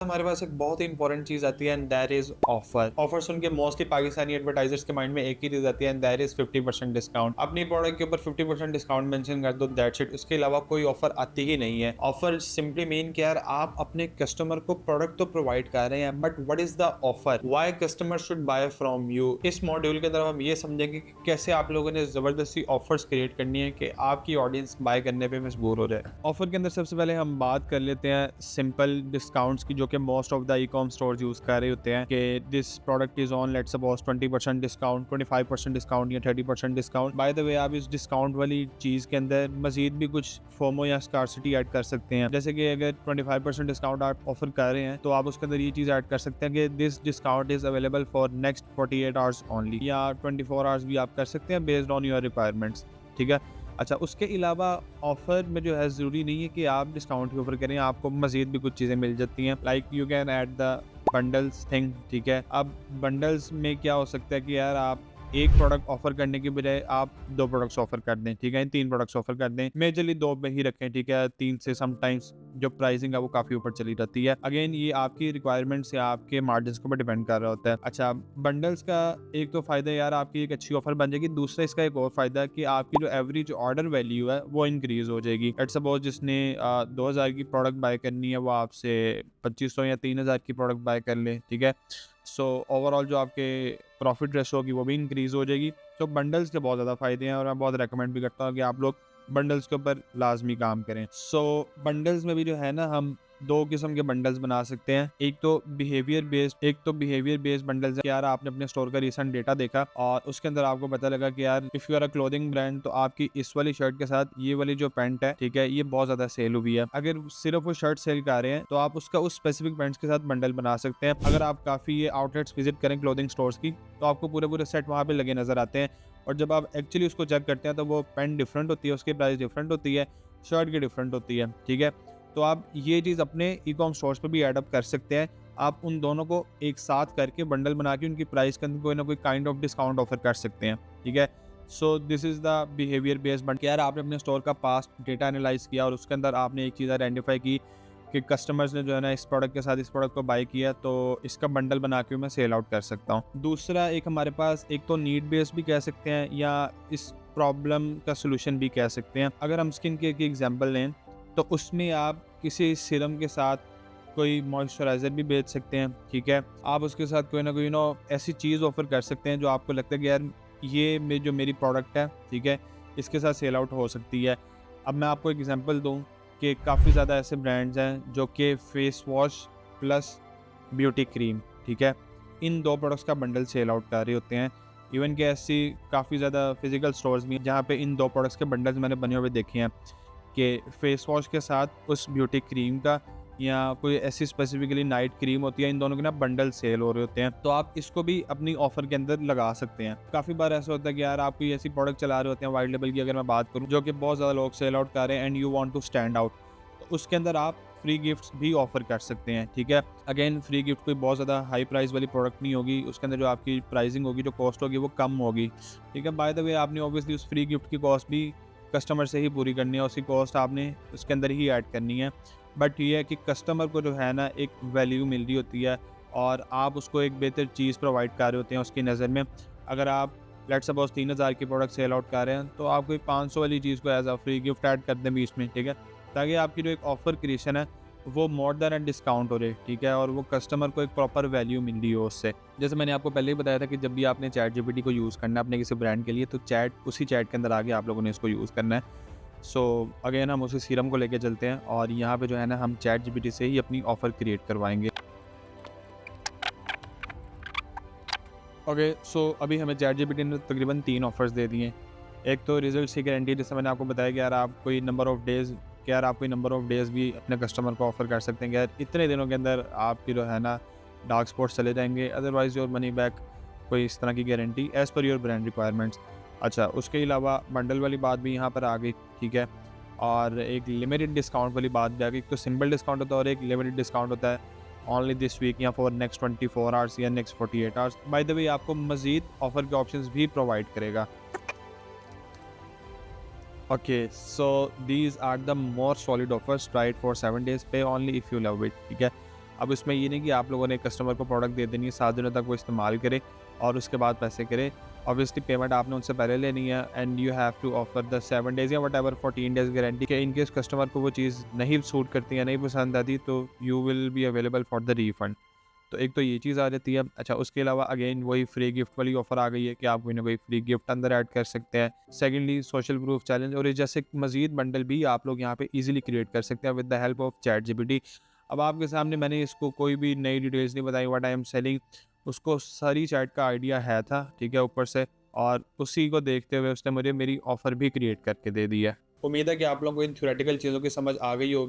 हमारे पास एक बहुत ही इंपॉर्टेंट चीज आती है and that is offer. Offer सुन के मोस्टली पाकिस्तानी एडवर्टाइजर्स के माइंड में एक ही चीज आती है एंड दैट इज 50% डिस्काउंट। अपनी प्रोडक्ट के ऊपर 50% डिस्काउंट मेंशन कर दो, दैट्स इट। उसके अलावा कोई ऑफर आती ही नहीं है। ऑफर सिंपली मीन कि यार आप अपने कस्टमर को प्रोडक्ट तो प्रोवाइड कर रहे हैं, but what is the offer, why customer should buy from you. इस मॉड्यूल के अंदर हम ये समझेंगे कि कैसे आप लोगों ने जबरदस्ती ऑफर्स क्रिएट करनी है कि आपकी ऑडियंस बाय करने पे मजबूर हो जाए। ऑफर के अंदर सबसे पहले हम बात कर लेते हैं सिंपल डिस्काउंट्स की, जो कि most of the e-com stores use कर रहे होते हैं कि this product is on let's suppose 20% discount, 25% discount या 30% डिस्काउंट। बाय द वे आप इस डिस्काउंट वाली चीज के अंदर मजीद भी कुछ फोमो या स्कार्सिटी ऐड कर सकते हैं। जैसे कि अगर 25% डिस्काउंट आप ऑफर कर रहे हैं तो आप उसके अंदर ये चीज ऐड कर सकते हैं कि this discount is available for next 48 hours only, या 24 आवर्स भी आप कर सकते हैं बेस्ड ऑन योर रिक्वायरमेंट्स। ठीक है। अच्छा, उसके अलावा ऑफ़र में जो है ज़रूरी नहीं है कि आप डिस्काउंट के ऑफ़र करें, आपको मज़ीद भी कुछ चीज़ें मिल जाती हैं, like you can add the bundles thing. ठीक है। अब बंडल्स में क्या हो सकता है कि यार आप एक प्रोडक्ट ऑफ़र करने की बजाय आप 2 प्रोडक्ट्स ऑफ़र कर दें, ठीक है, 3 प्रोडक्ट्स ऑफ़र कर दें, मेजरली 2 पे ही रखें, ठीक है, 3 से समटाइम्स जो प्राइसिंग है वो काफ़ी ऊपर चली जाती है। अगेन ये आपकी रिक्वायरमेंट्स या आपके मार्जिन्स के ऊपर डिपेंड कर रहा होता है। अच्छा, बंडल्स का एक तो फ़ायदा यार आपकी एक अच्छी ऑफ़र बन जाएगी, दूसरा इसका एक और फ़ायदा है कि आपकी जो एवरेज ऑर्डर वैल्यू है वो इंक्रीज़ हो जाएगी। लेट्स सपोज़ जिसने 2000 की प्रोडक्ट बाय करनी है वो आपसे 2500 या 3000 की प्रोडक्ट बाय कर ले, ठीक है। सो ओवरऑल जो आपके प्रॉफिट रेशो होगी वो भी इंक्रीज़ हो जाएगी। तो बंडल्स के बहुत ज़्यादा फ़ायदे हैं और मैं बहुत रिकमेंड भी करता हूँ कि आप लोग बंडल्स के ऊपर लाज़मी काम करें। सो बंडल्स में भी जो है ना, हम 2 किस्म के बंडल्स बना सकते हैं। एक तो बिहेवियर बेस्ड बंडल्स है कि यार आपने अपने स्टोर का रीसेंट डेटा देखा और उसके अंदर आपको पता लगा कि यार if you are a clothing brand तो आपकी इस वाली शर्ट के साथ ये वाली जो पैंट है, ठीक है, ये बहुत ज़्यादा सेल हुई है। अगर सिर्फ वो शर्ट सेल कर रहे हैं तो आप उसका उस स्पेसिफिक पैंट्स के साथ बंडल बना सकते हैं। अगर आप काफ़ी ये आउटलेट्स विजिट करें क्लोथिंग स्टोर्स की तो आपको पूरे-पूरे सेट वहाँ पे लगे नज़र आते हैं और जब आप एक्चुअली उसको चेक करते हैं तो वो पैंट डिफरेंट होती है, उसकी प्राइस डिफरेंट होती है, शर्ट की डिफरेंट होती है, ठीक है। तो आप ये चीज़ अपने ई-कॉम स्टोर्स पे भी ऐड अप कर सकते हैं। आप उन दोनों को एक साथ करके बंडल बना के उनकी प्राइस के अंदर कोई ना कोई काइंड ऑफ डिस्काउंट ऑफर कर सकते हैं, ठीक है। So this is the behaviour based bundle. यार आपने अपने स्टोर का पास्ट डेटा एनालाइज़ किया और उसके अंदर आपने एक चीज़ आइडेंटिफाई की कि कस्टमर्स ने जो है ना इस प्रोडक्ट के साथ इस प्रोडक्ट को बाय किया, तो इसका बंडल बना के मैं सेल आउट कर सकता हूँ। दूसरा एक हमारे पास एक तो नीड बेस्ड भी कह सकते हैं या इस प्रॉब्लम का सॉल्यूशन भी कह सकते हैं। अगर हम स्किन केयर की एग्जांपल लें तो उसमें आप किसी सीरम के साथ कोई मॉइस्चराइज़र भी बेच सकते हैं, ठीक है। आप उसके साथ कोई ना कोई ऐसी चीज़ ऑफ़र कर सकते हैं जो आपको लगता है कि यार ये जो मेरी प्रोडक्ट है, ठीक है, इसके साथ सेल आउट हो सकती है। अब मैं आपको एक एग्जांपल दूँ कि काफ़ी ज़्यादा ऐसे ब्रांड्स हैं जो कि face wash plus beauty cream, ठीक है, इन 2 प्रोडक्ट्स का बंडल सेल आउट कर रहे होते हैं। इवन कि ऐसी काफ़ी ज़्यादा फिजिकल स्टोर्स भी हैं जहाँ पे इन 2 प्रोडक्ट्स के बंडल्स मैंने बने हुए देखे हैं कि फेस वॉश के साथ उस ब्यूटी क्रीम का या कोई ऐसी स्पेसिफिकली नाइट क्रीम होती है, इन दोनों के ना बंडल सेल हो रहे होते हैं। तो आप इसको भी अपनी ऑफर के अंदर लगा सकते हैं। काफ़ी बार ऐसा होता है कि यार आप कोई ऐसी प्रोडक्ट चला रहे होते हैं, वाइट लेबल की अगर मैं बात करूँ, जो कि बहुत ज़्यादा लोग सेल आउट कर रहे हैं and you want to stand out, तो उसके अंदर आप फ्री गिफ्ट्स भी ऑफर कर सकते हैं, ठीक है। अगेन फ्री गिफ्ट कोई बहुत ज़्यादा हाई प्राइस वाली प्रोडक्ट नहीं होगी, उसके अंदर जो आपकी प्राइसिंग होगी, जो कॉस्ट होगी वो कम होगी, ठीक है। बाय द वे आपने ऑब्वियसली उस फ्री गिफ्ट की कॉस्ट भी कस्टमर से ही पूरी करनी है, उसकी कॉस्ट आपने उसके अंदर ही ऐड करनी है। बट ये है कि कस्टमर को जो है ना एक वैल्यू मिल रही होती है और आप उसको एक बेहतर चीज़ प्रोवाइड कर रहे होते हैं उसकी नज़र में। अगर आप लेट्स सपोज 3000 की प्रोडक्ट सेल आउट कर रहे हैं तो आप कोई 500 वाली चीज़ को as a free gift add कर दें बीच में, ठीक है, ताकि आपकी जो एक ऑफर क्रिएशन है वो मोर देन अ डिस्काउंट हो रही है, ठीक है, और वो कस्टमर को एक प्रॉपर वैल्यू मिल रही हो उससे। जैसे मैंने आपको पहले ही बताया था कि जब भी आपने चैट जीपीटी को यूज़ करना है अपने किसी ब्रांड के लिए, तो उसी चैट के अंदर आके आप लोगों ने इसको यूज़ करना है। सो अगेन हम उसी सीरम को लेके चलते हैं और यहाँ पे जो है ना हम चैट जीपीटी से ही अपनी ऑफ़र क्रिएट करवाएंगे। ओके, सो अभी हमें चैट जीपीटी ने तकरीबन 3 ऑफ़र्स दे दिए हैं। एक तो रिजल्ट्स की गारंटी, जैसे मैंने आपको बताया कि यार आप कोई नंबर ऑफ़ डेज़ भी अपने कस्टमर को ऑफ़र कर सकते हैं कि यार इतने दिनों के अंदर आपकी जो है ना डार्क स्पॉट्स चले जाएँगे, अदरवाइज़ योर मनी बैक, कोई इस तरह की guarantee as per your brand requirements. अच्छा, उसके अलावा बंडल वाली बात भी यहाँ पर आ गई, ठीक है, और एक लिमिटेड डिस्काउंट वाली बात भी आ गई। एक तो सिंपल डिस्काउंट होता है और एक लिमिटेड डिस्काउंट होता है ओनली दिस वीक या फॉर नेक्स्ट 24 आवर्स या next 48 hours. By the way आपको मज़ीद ऑफ़र के ऑप्शंस भी प्रोवाइड करेगा। Okay, so these are the more solid offers, try it for 7 days, pay only if you love it, ठीक है। अब इसमें ये नहीं कि आप लोगों ने कस्टमर को प्रोडक्ट दे देनी है, 7 दिनों तक वो इस्तेमाल करे और उसके बाद पैसे करे। ऑब्वियसली पेमेंट आपने उनसे पहले लेनी है and you have to offer the 7 days या व्हाटएवर 14 डेज़ गारंटी कि इन केस कस्टमर को वो चीज़ नहीं सूट करती या नहीं पसंद आती तो you will be available for the refund. तो एक तो ये चीज़ आ जाती है। अच्छा, उसके अलावा अगेन वही फ्री गिफ्ट वाली ऑफ़र आ गई है कि आप कोई ना कोई फ्री गिफ्ट अंदर ऐड कर सकते हैं। सेकंडली सोशल प्रूफ चैलेंज और ये जैसे मज़ीद बंडल भी आप लोग यहाँ पे ईज़िली क्रिएट कर सकते हैं with the help of ChatGPT. अब आपके सामने मैंने इसको कोई भी नई डिटेल्स नहीं बताई व्हाट आई एम सेलिंग, उसको सारी चैट का आइडिया है था, ठीक है, ऊपर से, और उसी को देखते हुए उसने मुझे मेरी ऑफ़र भी क्रिएट करके दे दी है। उम्मीद है कि आप लोगों को इन थ्योरेटिकल चीज़ों की समझ आ गई होगी।